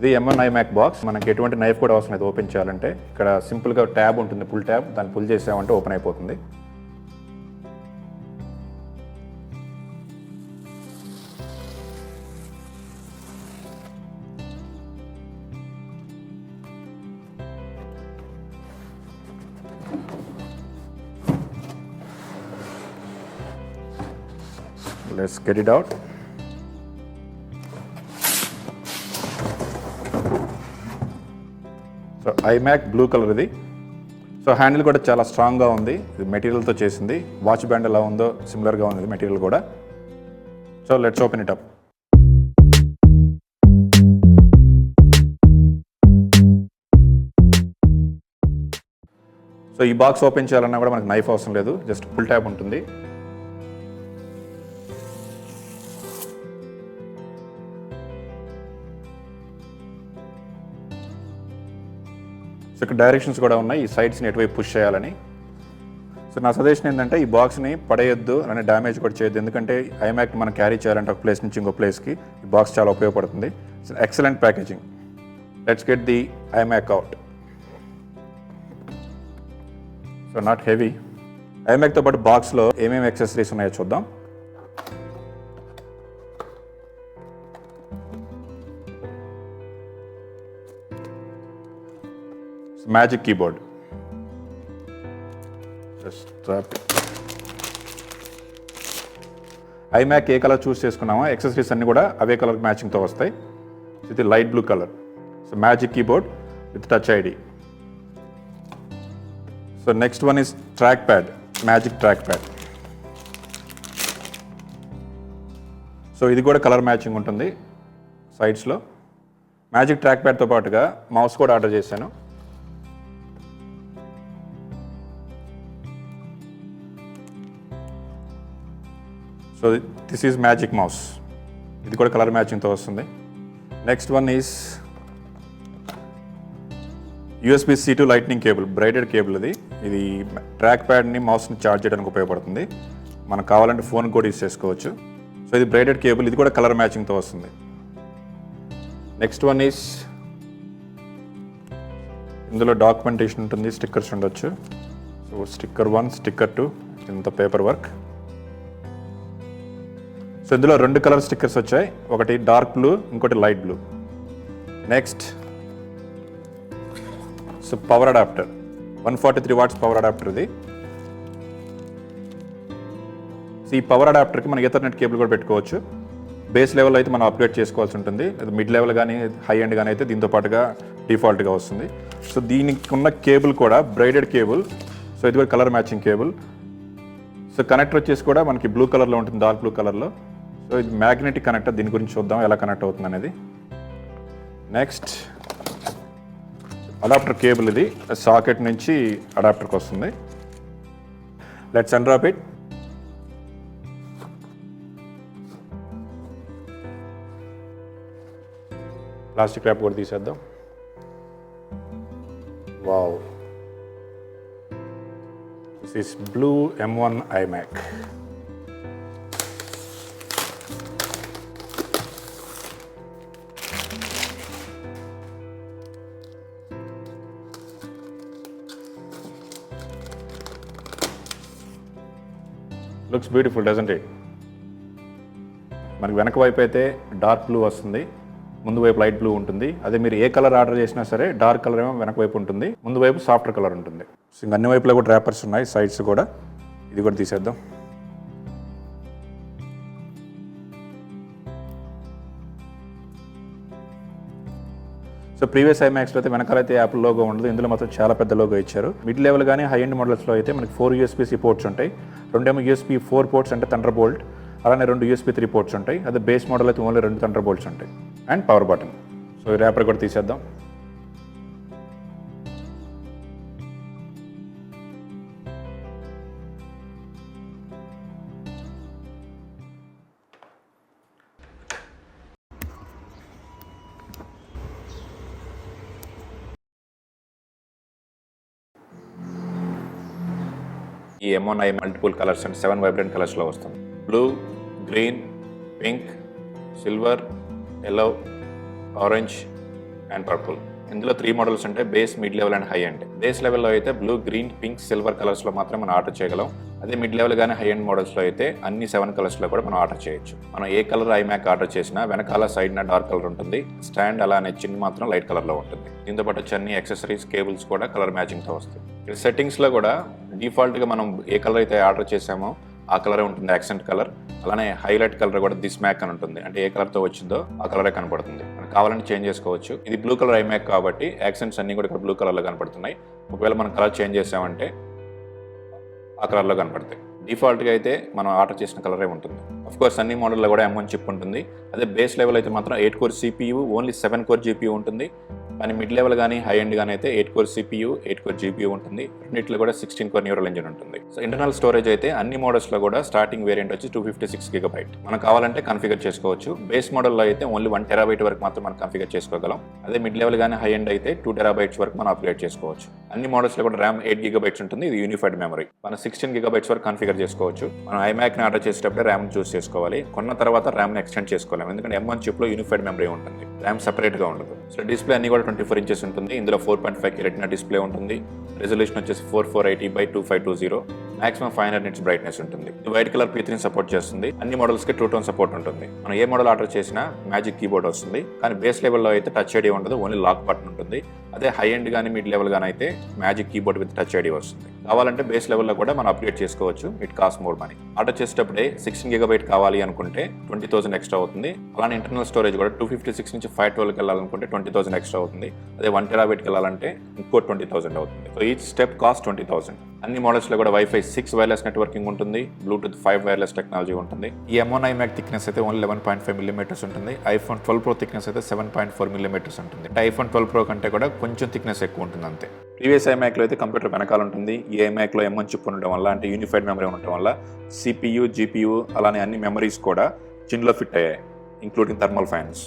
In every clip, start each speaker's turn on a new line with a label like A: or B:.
A: ఇది M1 iMac box. మనకి ఎటువంటి నైఫ్ కూడా అవసరం లేదు ఓపెన్ చేయాలంటే. ఇక్కడ సింపుల్గా ట్యాబ్ ఉంటుంది, పుల్ ట్యాబ్, దాన్ని పుల్ చేసామంటే ఓపెన్ అయిపోతుంది. Let's get it out. So iMac blue colour ఇది. సో హ్యాండిల్ కూడా చాలా స్ట్రాంగ్గా ఉంది. ఇది మెటీరియల్తో చేసింది. వాచ్ బ్యాండ్ ఎలా ఉందో సిమిలర్గా ఉంది మెటీరియల్ కూడా. So let's open it up. So ఈ బాక్స్ ఓపెన్ చేయాలన్నా కూడా మనకు నైఫ్ అవసరం లేదు, జస్ట్ ఫుల్ ట్యాబ్ ఉంటుంది. సో ఇక్కడ డైరెక్షన్స్ కూడా ఉన్నాయి, ఈ సైడ్స్ని ఎటువైపు పుష్ చేయాలని. సో నా సజెషన్ ఏంటంటే ఈ బాక్స్ని పడేయొద్దు, అలానే డ్యామేజ్ కూడా చేయొద్దు. ఎందుకంటే iMac మనం క్యారీ చేయాలంటే ఒక ప్లేస్ నుంచి ఇంకో ప్లేస్కి ఈ బాక్స్ చాలా ఉపయోగపడుతుంది. So excellent packaging. Let's get the iMac out. So not heavy. iMacతో పాటు బాక్స్లో ఏమేమి యాక్సెసరీస్ ఉన్నాయో చూద్దాం. Magic keyboard. iMac ఏ కలర్ చూస్ చేసుకున్నామో యాక్సెసరీస్ అన్ని కూడా అవే కలర్ మ్యాచింగ్తో వస్తాయి. ఇది light blue colour. So magic keyboard with touch ID. So next one is track pad, magic track pad. So ఇది కూడా కలర్ మ్యాచింగ్ ఉంటుంది సైడ్స్లో. మ్యాజిక్ ట్రాక్ ప్యాడ్తో పాటుగా మౌస్ కూడా ఆర్డర్ చేశాను. So this is magic mouse. ఇది కూడా కలర్ మ్యాచింగ్తో వస్తుంది. Next one is USB-C to lightning cable, braided cable. ఇది ట్రాక్ ప్యాడ్ని మౌస్ని ఛార్జ్ చేయడానికి ఉపయోగపడుతుంది. మనకు కావాలంటే ఫోన్ కూడా యూస్ చేసుకోవచ్చు. సో ఇది బ్రైడెడ్ కేబుల్, ఇది కూడా కలర్ మ్యాచింగ్తో వస్తుంది. నెక్స్ట్ వన్ ఈజ్ ఇందులో డాక్యుమెంటేషన్ ఉంటుంది, స్టిక్కర్స్ ఉండొచ్చు. సో స్టిక్కర్ 1, స్టిక్కర్ 2, ఇంత పేపర్ వర్క్. సో ఇందులో 2 కలర్ స్టిక్కర్స్ వచ్చాయి, ఒకటి డార్క్ బ్లూ, ఇంకోటి light blue. Next so power adapter, 143 watts power adapter ఇది. సో ఈ పవర్ అడాప్టర్కి మనం ఈథర్నెట్ కేబుల్ కూడా పెట్టుకోవచ్చు. బేస్ లెవెల్ అయితే మనం అప్గ్రేడ్ చేసుకోవాల్సి ఉంటుంది. మిడ్ లెవెల్ కానీ హై ఎండ్ కానీ అయితే దీంతో పాటుగా డిఫాల్ట్గా వస్తుంది. సో దీనికి ఉన్న కేబుల్ కూడా బ్రైడెడ్ కేబుల్. సో ఇది కూడా colour matching cable. So connector వచ్చేసి కూడా మనకి బ్లూ కలర్లో ఉంటుంది, డార్క్ బ్లూ కలర్లో. సో ఇది మ్యాగ్నెటిక్ కనెక్టర్, దీని గురించి చూద్దాం ఎలా కనెక్ట్ అవుతుంది అనేది. నెక్స్ట్ అడాప్టర్ కేబుల్, ఇది సాకెట్ నుంచి అడాప్టర్కి వస్తుంది. Let's unwrap it. Plastic wrap కూడా తీసేద్దాం. Wow, this is blue M1 iMac. Looks beautiful, doesn't it? మనకి వెనక వైపు అయితే డార్క్ బ్లూ వస్తుంది, ముందు వైపు లైట్ బ్లూ ఉంటుంది. అదే మీరు ఏ కలర్ ఆర్డర్ చేసినా సరే డార్క్ కలర్ ఏమో వెనక వైపు ఉంటుంది, ముందు వైపు సాఫ్టర్ కలర్ ఉంటుంది. సో ఇంక అన్ని వైపులో కూడా ర్యాపర్స్ ఉన్నాయి, సైడ్స్ కూడా. ఇది కూడా తీసేద్దాం. సో ప్రీవియస్ iMacsలో అయితే వెనకాలైతే యాపిల్ లోగో ఉండదు, ఇందులో మాత్రం చాలా పెద్ద లోగో ఇచ్చారు. మిడ్ లెవెల్ కానీ హై ఎండ్ మోడల్స్లో అయితే మనకి 4 USB-C పోర్ట్స్ ఉంటాయి, 2 USB 4 పోర్ట్స్ అంటే థండర్ బోల్ట్, అలానే 2 USB 3 పోర్ట్స్ ఉంటాయి. అదే బేస్ మోడల్ అయితే ఓన్లీ 2 థండర్ బోల్ట్స్ ఉంటాయి అండ్ పవర్ బటన్. సో ఈ ర్యాపర్ కూడా తీసేద్దాం. ఈ M1 multiple colours and 7 vibrant కలర్స్లో వస్తుంది. Blue, green, pink, silver, yellow, orange, and purple. ఇందులో 3 మోడల్స్ ఉంటాయి, base, mid level and high end. Base లెవెల్లో అయితే బ్లూ, గ్రీన్, పింక్, సిల్వర్ కలర్స్లో మాత్రం మనం ఆర్డర్ చేయగలం. అదే మిడ్ లెవెల్ కానీ హై ఎండ్ మోడల్స్లో అయితే అన్ని 7 కలర్స్లో కూడా మనం ఆర్డర్ చేయొచ్చు. మనం ఏ కలర్ ఐమ్యాక్ ఆర్డర్ చేసినా వెనకాల సైడ్న డార్క్ కలర్ ఉంటుంది, స్టాండ్ అలానే చిన్ మాత్రం లైట్ కలర్లో ఉంటుంది. దీంతో పాటు అన్ని యాక్సెసరీస్, కేబుల్స్ కూడా కలర్ మ్యాచింగ్తో వస్తాయి. ఇక్కడ సెట్టింగ్స్లో కూడా డిఫాల్ట్గా మనం ఏ కలర్ అయితే ఆర్డర్ చేసామో ఆ కలరే ఉంటుంది, యాక్సెంట్ కలర్. అలానే హైలైట్ కలర్ కూడా దిస్ మ్యాక్ అని ఉంటుంది, అంటే ఏ కలర్తో వచ్చిందో ఆ కలరే కనపడుతుంది. మనం కావాలంటే చేంజ్ చేసుకోవచ్చు. ఇది బ్లూ కలర్ ఐమ్యాక్ కాబట్టి యాక్సెంట్స్ అన్ని కూడా ఇక్కడ బ్లూ కలర్లో కనపడుతున్నాయి. ఒకవేళ మనం కలర్ చేంజ్ చేసామంటే ఆ కలర్లో కనపడతాయి. డిఫాల్ట్గా అయితే మనం ఆర్డర్ చేసిన కలరే ఉంటుంది. అఫ్ కోర్స్ అన్ని మోడల్లో కూడా M1 చిప్ ఉంటుంది. అదే బేస్ లెవెల్ అయితే మాత్రం 8 core CPU, only 7 core GPU ఉంటుంది. కానీ మిడ్ లెవెల్ కానీ హై ఎండ్ కానీ అయితే 8 కోర్ CPU, 8 కోర్ GPU ఉంటుంది. రెండిట్లో కూడా 16 కోర్ న్యూరల్ ఇంజిన్ ఉంటుంది. సో ఇంటర్నల్ స్టోరేజ్ అయితే అన్ని మోడల్స్లో కూడా స్టార్టింగ్ వేరియంట్ వచ్చి 256 GB. మనం కావాలంటే కన్ఫిగర్ చేసుకోవచ్చు. బేస్ మోడల్లో అయితే ఓన్లీ 1 TB వరకు మాత్రం మనం కన్ఫిగర్ చేసుకోగలం. అదే మిడ్ లెవెల్ కానీ హై ఎండ్ అయితే 2 TB వరకు మనం అప్గ్రేడ్ చేసుకోవచ్చు. అన్ని మోడల్స్లో కూడా RAM 8 GB ఉంటుంది. ఇది యూనిఫైడ్ మెమరీ. మనం 16 GB వరకు కన్ఫిగర్ చేసుకోవచ్చు. మనం ఐమ్యాక్ని ఆర్డర్ చేసేటప్పుడే RAM చూస్ చేసుకోవాలి. కొన్న తర్వాత RAM ఎక్స్టెండ్ చేసుకోలేము, ఎందుకంటే M1 చిప్లో యూనిఫైడ్ మెమరీ ఉంటుంది, RAM సెపరేట్గా ఉండదు. సో డిస్ప్లే అన్ని కూడా 24 ఇంచెస్ ఉంటుంది. ఇందులో 4.5K రెటినా డిస్ప్లే ఉంటుంది. రెజల్యూషన్ వచ్చేసి 4480x2520, మాక్సిమం 500 nits బ్రైట్నెస్ ఉంటుంది. వైట్ కలర్ P3 సపోర్ట్ చేస్తుంది. అన్ని మోడల్స్కి ట్రూ టోన్ సపోర్ట్ ఉంటుంది. మనం ఏ మోడల్ ఆర్డర్ చేసినా మ్యాజిక్ కీబోర్డ్ వస్తుంది. కానీ బేస్ లెవెల్లో అయితే టచ్ ఐడి ఉండదు, ఓన్లీ లాక్ బటన్ ఉంటుంది. అదే హై ఎండ్ కానీ మిడ్ లెవెల్ కానీ అయితే magic keyboard with touch ID వస్తుంది. కావాలంటే బేస్ లెవెల్లో కూడా మనం అప్గ్రేడ్ చేసుకోవచ్చు. It cost more money. Order చేసేటప్పుడే 16 GB కావాలి అనుకుంటే 20,000 ఎక్స్ట్రా అవుతుంది. అలానే ఇంటర్నల్ స్టోరేజ్ కూడా 256 నుంచి 512కి వెళ్ళాలనుకుంటే 20,000 ఎక్స్ట్రా అవుతుంది. అదే 1 TB వెళ్ళాలంటే ఇంకో 20,000 అవుతుంది. So each step cost 20,000. అన్ని మోడల్స్లో కూడా Wi-Fi 6 వైర్లెస్ నెట్వర్కింగ్ ఉంటుంది. బ్లూటూత్ 5 వైర్లెస్ టెక్నాలజీ ఉంటుంది. ఈ M1 iMac థిక్నెస్ అయితే ఓన్లీ 11.5 mm ఉంటుంది. iPhone 12 Pro థిక్నెస్ అయితే 7.4 mm ఉంటుంది. అంటే iPhone 12 Pro కంటే కూడా కొంచెం థిక్నెస్ ఎక్కువ ఉంటుంది అంతే. ప్రీవియస్ iMacలో అయితే కంప్యూటర్ వెనకాల ఉంటుంది. ఈ iMacలో M1 చిప్ ఉండడం వల్ల, అంటే యూనిఫైడ్ మెమరీ ఉండటం వల్ల CPU, GPU అలానే అన్ని మెమరీస్ కూడా చిన్లో ఫిట్ అయ్యాయి, ఇంక్లూడింగ్ థర్మల్ ఫ్యాన్స్.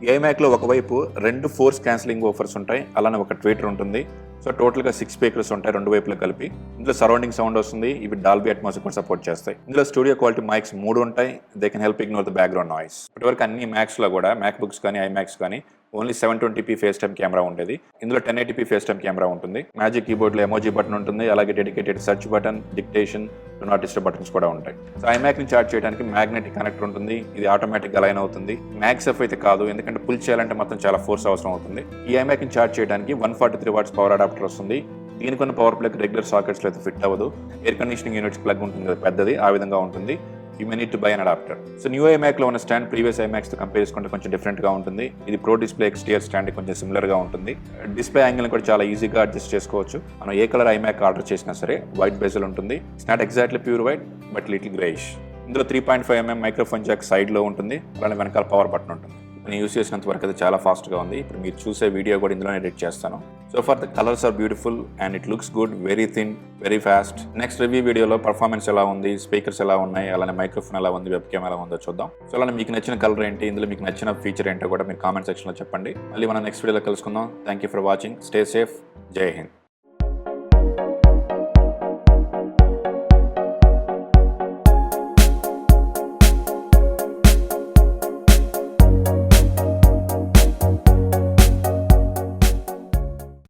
A: ఈ ఐమ్యాక్లో ఒకవైపు 2 ఫోర్స్ క్యాన్సిలింగ్ ఓఫర్స్ ఉంటాయి, అలానే ఒక ట్వీటర్ ఉంటుంది. సో టోటల్గా 6 స్పీకర్స్ ఉంటాయి 2 వైపులకు కలిపి. ఇందులో సరౌండింగ్ సౌండ్ వస్తుంది. ఇవి డాల్బీ అట్మాస్ కూడా సపోర్ట్ చేస్తాయి. ఇందులో స్టూడియో క్వాలిటీ మైక్స్ 3 ఉంటాయి. They can help ignore the background noise. ఇప్పటివరకు అన్ని మ్యాక్స్లో కూడా, మ్యాక్ బుక్స్ కానీ ఐమ్యాక్స్ కానీ only 720p face time camera ఉండేది. ఇందులో 1080p ఫేస్ టైమ్ కెమెరా ఉంటుంది. మ్యాజిక్ కీబోర్డ్లో ఎమోజీ బటన్ ఉంటుంది. అలాగే dedicated search button, dictation, do not disturb buttons కూడా ఉంటాయి. సో ఐమ్యాక్ని చార్జ్ చేయడానికి మ్యాగ్నెటిక్ కనెక్టర్ ఉంటుంది. ఇది ఆటోమేటిక్గా అలైన్ అవుతుంది. మ్యాక్సెఫ్ అయితే కాదు, ఎందుకంటే పుల్ చేయాలంటే మొత్తం చాలా ఫోర్స్ అవసరం అవుతుంది. ఈ ఐమ్యాక్ని చార్జ్ చేయడానికి 143 watts పవర్ అడాప్టర్ వస్తుంది. దీనికి ఉన్న పవర్ ప్లగ్ రెగ్యులర్ సాకెట్స్లో అయితే ఫిట్ అవ్వదు. ఎయిర్ కండిషనింగ్ యూనిట్స్ ప్లగ్ ఉంటుంది పెద్దది, ఆ విధంగా ఉంటుంది. You may need to buy an adapter. So new ఐమ్యాక్లో ఉన్న స్టాండ్ ప్రీవియస్ ఐమ్యాక్స్తో కంపేర్ చేసుకుంటే కొంచెం డిఫరెంట్గా ఉంటుంది. ఇది ప్రో డిస్ప్లే XDR స్టాండ్ కొంచెం సిమిలర్గా ఉంటుంది. డిస్ప్లే యాంగిల్ కూడా చాలా ఈజీగా అడ్జస్ట్ చేసుకోవచ్చు. మనం ఏ కలర్ ఐమ్యాక్ ఆర్డర్ చేసినా సరే వైట్ బెజల్ ఉంటుంది. It's not exactly pure white, but little greyish. ఇందులో 3.5mm మైక్రోఫోన్ జాక్ సైడ్లో ఉంటుంది. అలానే వెనకాల పవర్ బటన్ ఉంటుంది. నేను యూస్ చేసినంత వరకు అయితే చాలా ఫాస్ట్గా ఉంది. ఇప్పుడు మీరు చూసే వీడియో కూడా ఇందులోనే ఎడిట్ చేస్తాను. So for the colours are beautiful and it looks good, very thin, very fast. Next review వీడియోలో పర్ఫార్మెన్స్ ఎలా ఉంది, స్పీకర్స్ ఎలా ఉన్నాయి, అలానే మైక్రోఫోన్ ఎలా ఉంది, వెబ్ కెమెరా ఎలా ఉందో చూద్దాం. సో అలానే మీకు నచ్చిన కలర్ ఏంటి, ఇందులో మీకు నచ్చిన ఫీచర్ ఏంటో కూడా మీరు కామెంట్ సెక్షన్లో చెప్పండి. మళ్ళీ మనం నెక్స్ట్ వీడియోలో కలుసుకుందాం. Thank you for watching. Stay safe. జై హింద్.